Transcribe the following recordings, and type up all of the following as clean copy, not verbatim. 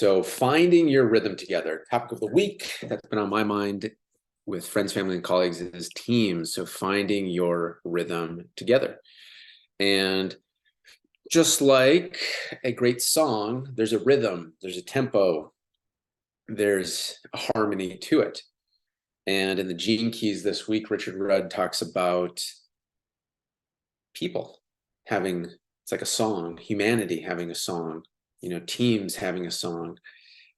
So finding your rhythm together. Topic of the week that's been on my mind with friends, family, and colleagues is teams. So finding your rhythm together. And just like a great song, there's a rhythm, there's a tempo, there's a harmony to it. And in the Gene Keys this week, Richard Rudd talks about people having, it's like a song, humanity having a song, teams having a song.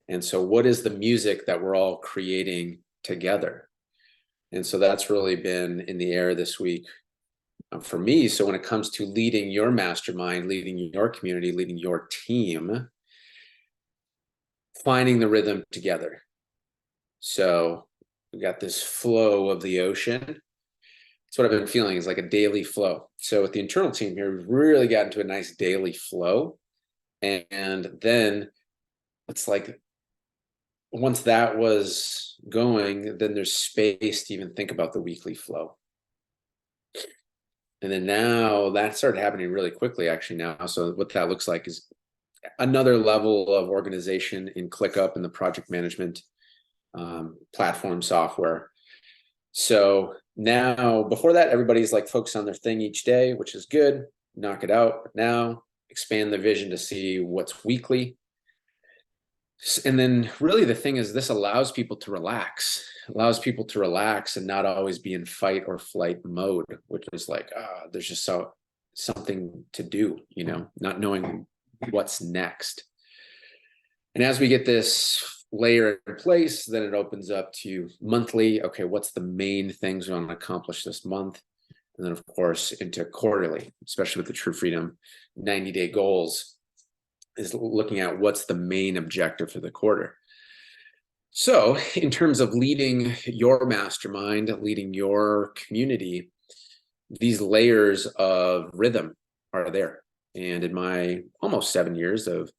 And so what is the music that we're all creating together? And so that's really been in the air this week for me. So when it comes to leading your mastermind, leading your community, leading your team, finding the rhythm together. So we got this flow of the ocean. That's what I've been feeling, is like a daily flow. So with the internal team here, we've really gotten to a nice daily flow. And then it's like, once that was going, then there's space to even think about the weekly flow. And then now that started happening really quickly actually now. So what that looks like is another level of organization in ClickUp and the project management platform software. So now, before that, everybody's like focused on their thing each day, which is good, knock it out. But now expand the vision to see what's weekly. And then really the thing is, this allows people to relax, and not always be in fight or flight mode, which is like, there's just something to do, not knowing what's next. And as we get this layer in place, then it opens up to monthly. Okay, what's the main things we want to accomplish this month? And then of course into quarterly, especially with the True Freedom 90-day goals, is looking at what's the main objective for the quarter. So in terms of leading your mastermind, leading your community, these layers of rhythm are there. And in my almost 7 years of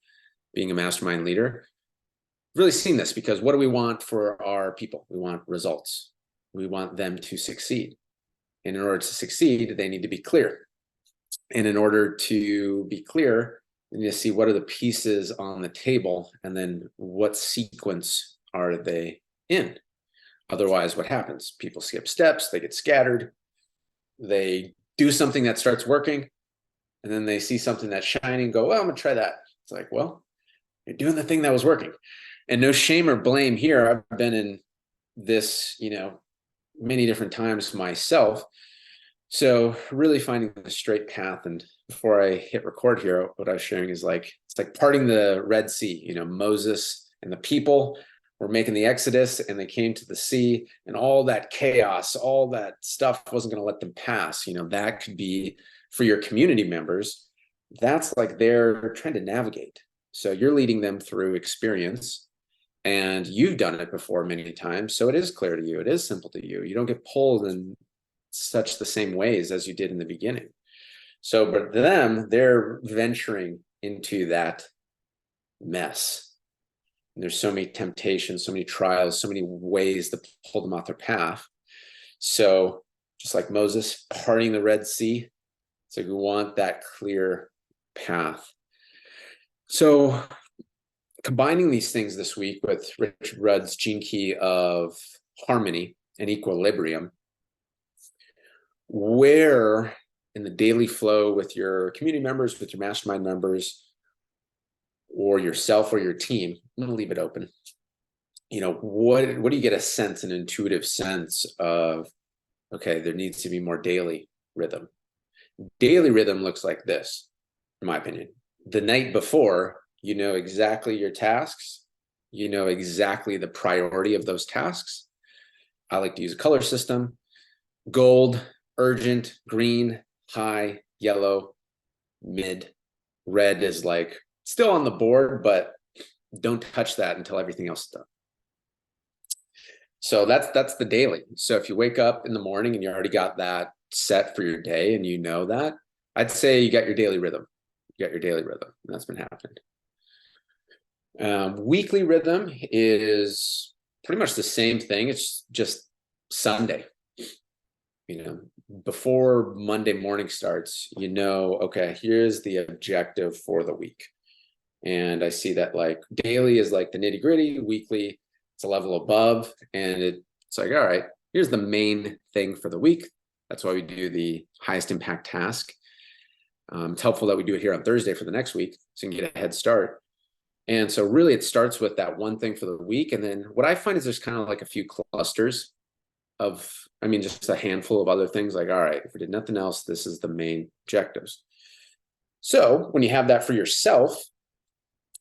being a mastermind leader, really seen this, because what do we want for our people? We want results. We want them to succeed. And in order to succeed, they need to be clear. And in order to be clear, you need to see what are the pieces on the table, and then what sequence are they in? Otherwise, what happens? People skip steps, they get scattered, they do something that starts working, and then they see something that's shining, go, well, I'm gonna try that. It's like, well, you're doing the thing that was working. And no shame or blame here. I've been in this, many different times myself. So really finding the straight path. And before I hit record here, what I was sharing is like, it's like parting the Red Sea. Moses and the people were making the Exodus, and they came to the sea, and all that chaos, all that stuff wasn't going to let them pass. That could be for your community members. That's like they're trying to navigate. So you're leading them through experience, and you've done it before many times. So it is clear to you. It is simple to you. You don't get pulled in such the same ways as you did in the beginning. So, but them, they're venturing into that mess. And there's so many temptations, so many trials, so many ways to pull them off their path. So just like Moses parting the Red Sea, so we want that clear path. So combining these things this week with Richard Rudd's Gene Key of harmony and equilibrium, where in the daily flow with your community members, with your mastermind members, or yourself or your team, I'm going to leave it open. What do you get a sense, an intuitive sense of, okay, there needs to be more daily rhythm. Daily rhythm looks like this, in my opinion. The night before, you know exactly your tasks. You know exactly the priority of those tasks. I like to use a color system: gold, urgent; green, high; yellow, mid; red is like still on the board, but don't touch that until everything else is done. So that's the daily. So if you wake up in the morning and you already got that set for your day, and you know that, I'd say you got your daily rhythm. You got your daily rhythm, and that's been happening. Weekly rhythm is pretty much the same thing. It's just Sunday. Before Monday morning starts, okay, here's the objective for the week. And I see that like daily is like the nitty gritty, weekly it's a level above, and it's like, all right, here's the main thing for the week. That's why we do the highest impact task. It's helpful that we do it here on Thursday for the next week, so you can get a head start. And so really it starts with that one thing for the week. And then what I find is there's kind of like a few clusters of, I mean, just a handful of other things like, all right, if we did nothing else, this is the main objectives. So when you have that for yourself,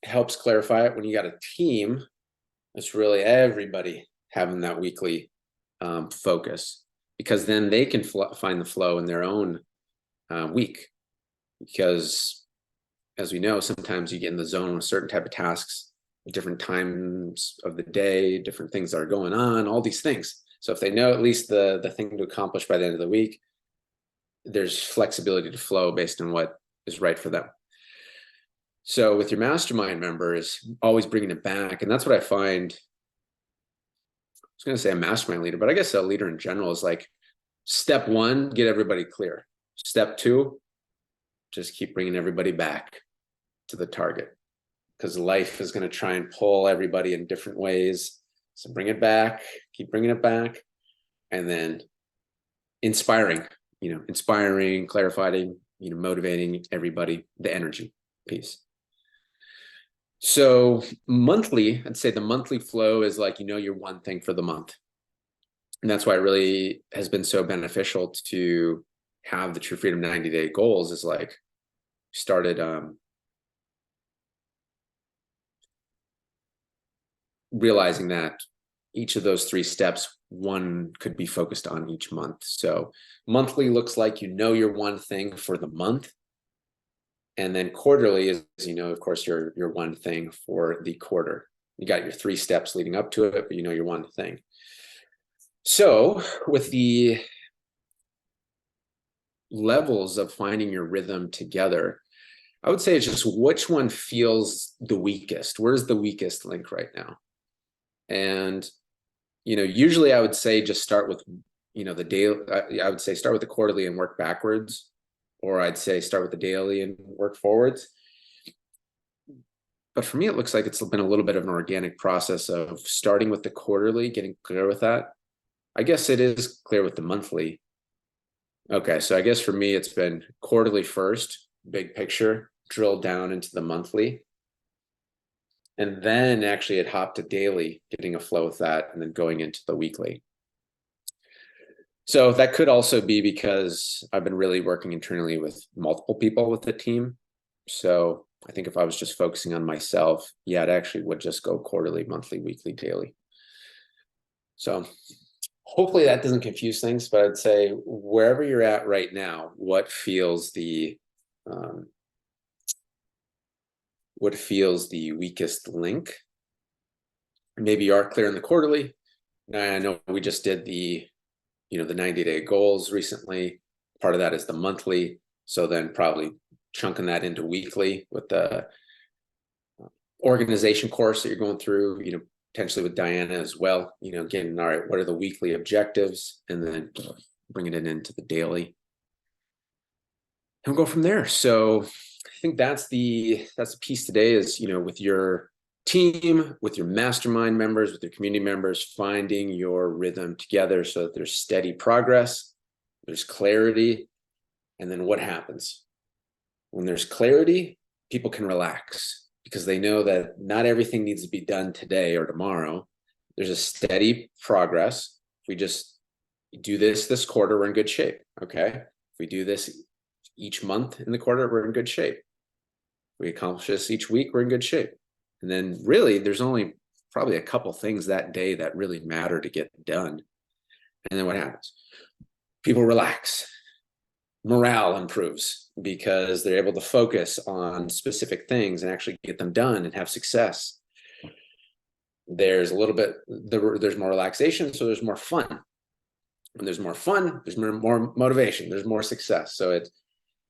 it helps clarify it. When you got a team, it's really everybody having that weekly focus, because then they can find the flow in their own week. Because as we know, sometimes you get in the zone with certain type of tasks, different times of the day, different things that are going on, all these things. So if they know at least the thing to accomplish by the end of the week, there's flexibility to flow based on what is right for them. So with your mastermind members, always bringing it back. And that's what I find. I was going to say a mastermind leader, but I guess a leader in general is like, step one, get everybody clear. Step two, just keep bringing everybody back to the target, because life is going to try and pull everybody in different ways. So bring it back, keep bringing it back, and then inspiring, clarifying, motivating everybody, the energy piece. So monthly, I'd say the monthly flow is like, your one thing for the month. And that's why it really has been so beneficial to have the True Freedom 90-day goals, is like started realizing that each of those 3 steps, one could be focused on each month. So monthly looks like your one thing for the month. And then quarterly is, of course, your one thing for the quarter. You got your 3 steps leading up to it, but your one thing. So with the levels of finding your rhythm together, I would say it's just which one feels the weakest. Where's the weakest link right now? And, usually I would say just start with, the daily. I would say start with the quarterly and work backwards, or I'd say start with the daily and work forwards. But for me, it looks like it's been a little bit of an organic process of starting with the quarterly, getting clear with that. I guess it is clear with the monthly. Okay, so I guess for me, it's been quarterly first, big picture, drill down into the monthly. And then actually it hopped to daily, getting a flow with that, and then going into the weekly. So that could also be because I've been really working internally with multiple people with the team. So I think if I was just focusing on myself, it actually would just go quarterly, monthly, weekly, daily. So hopefully that doesn't confuse things, but I'd say wherever you're at right now, what feels the weakest link? Maybe you are clear in the quarterly. I know we just did the 90-day goals recently. Part of that is the monthly. So then probably chunking that into weekly with the organization course that you're going through, potentially with Diana as well, getting, all right, what are the weekly objectives? And then bringing it into the daily. And we'll go from there. So I think that's the piece today is, with your team, with your mastermind members, with your community members, finding your rhythm together so that there's steady progress, there's clarity. And then what happens? When there's clarity, people can relax because they know that not everything needs to be done today or tomorrow. There's a steady progress. If we just do this quarter, we're in good shape. Okay. If we do this each month in the quarter, we're in good shape. If we accomplish this each week, we're in good shape. And then really there's only probably a couple things that day that really matter to get done. And then what happens? People relax. Morale improves because they're able to focus on specific things and actually get them done and have success. There's a little bit, there's more relaxation, so there's more fun. When there's more fun, there's more motivation, there's more success. So it's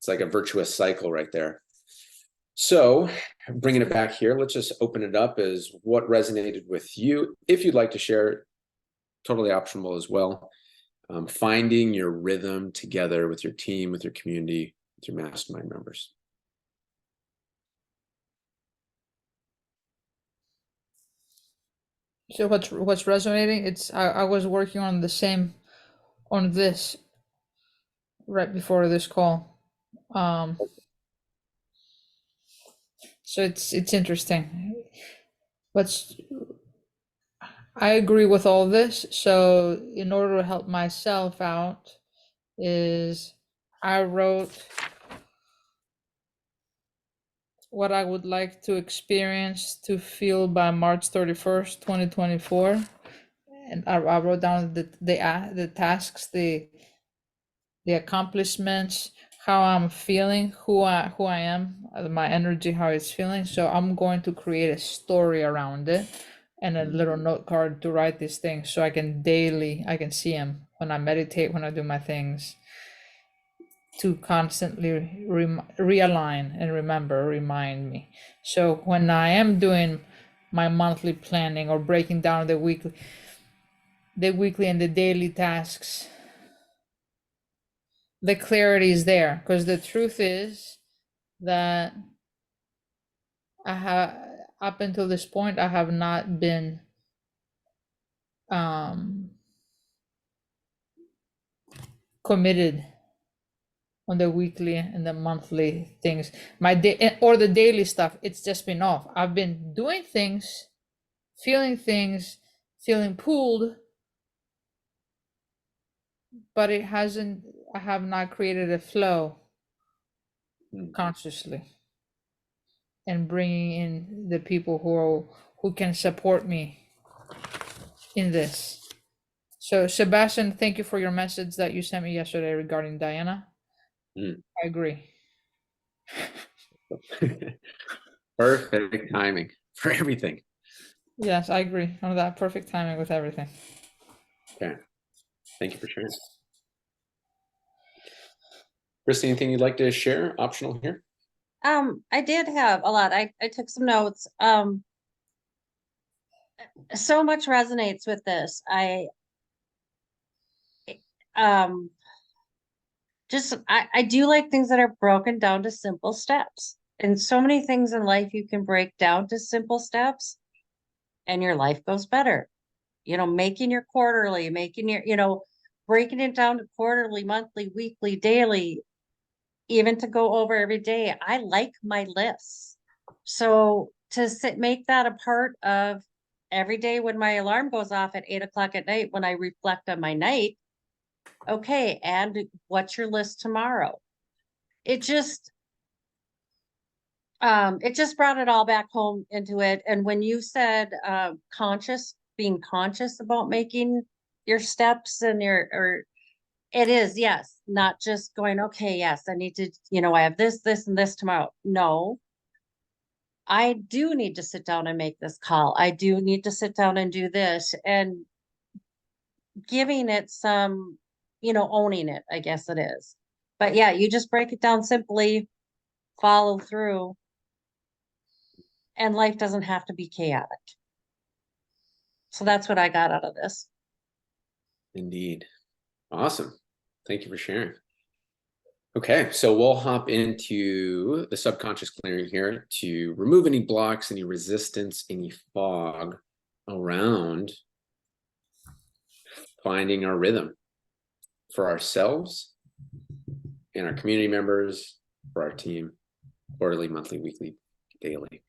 like a virtuous cycle right there. So bringing it back here, let's just open it up as what resonated with you. If you'd like to share it, totally optional as well. Finding your rhythm together with your team, with your community, with your mastermind members. So what's resonating? I was working on this right before this call. Um, so it's interesting. What's I agree with all this. So in order to help myself out, is I wrote what I would like to experience to feel by March 31st, 2024. And I wrote down the tasks, the accomplishments, how I'm feeling, who I am, my energy, how it's feeling. So I'm going to create a story around it and a little note card to write these things so I can see them when I meditate, when I do my things, to constantly realign and remind me. So when I am doing my monthly planning or breaking down the weekly and the daily tasks, the clarity is there, because the truth is that I have, up until this point, I have not been um committed on the weekly and the monthly things. My day or the daily stuff, it's just been off. I've been doing things, feeling pulled, but it hasn't, I have not created a flow consciously and bringing in the people who can support me in this. So Sebastian, thank you for your message that you sent me yesterday regarding Diana. Mm. I agree. Perfect timing for everything. Yes, I agree on that. Perfect timing with everything. Okay. Thank you for sharing. Christy, anything you'd like to share? Optional here. I did have a lot. I took some notes. So much resonates with this. Um I do like things that are broken down to simple steps. And so many things in life you can break down to simple steps and your life goes better. Making your quarterly, breaking it down to quarterly, monthly, weekly, daily, even to go over every day. I like my lists. So make that a part of every day when my alarm goes off at 8 o'clock at night, when I reflect on my night, okay, and what's your list tomorrow? It just, it just brought it all back home into it. And when you said, being conscious about making your steps and it is, yes, not just going, okay, yes, I need to, I have this, and this tomorrow. No, I do need to sit down and make this call. I do need to sit down and do this, and giving it some, owning it, I guess it is. But yeah, you just break it down simply, follow through, and life doesn't have to be chaotic. So that's what I got out of this. Indeed. Awesome. Thank you for sharing. Okay, so we'll hop into the subconscious clearing here to remove any blocks, any resistance, any fog around finding our rhythm for ourselves and our community members, for our team, quarterly, monthly, weekly, daily.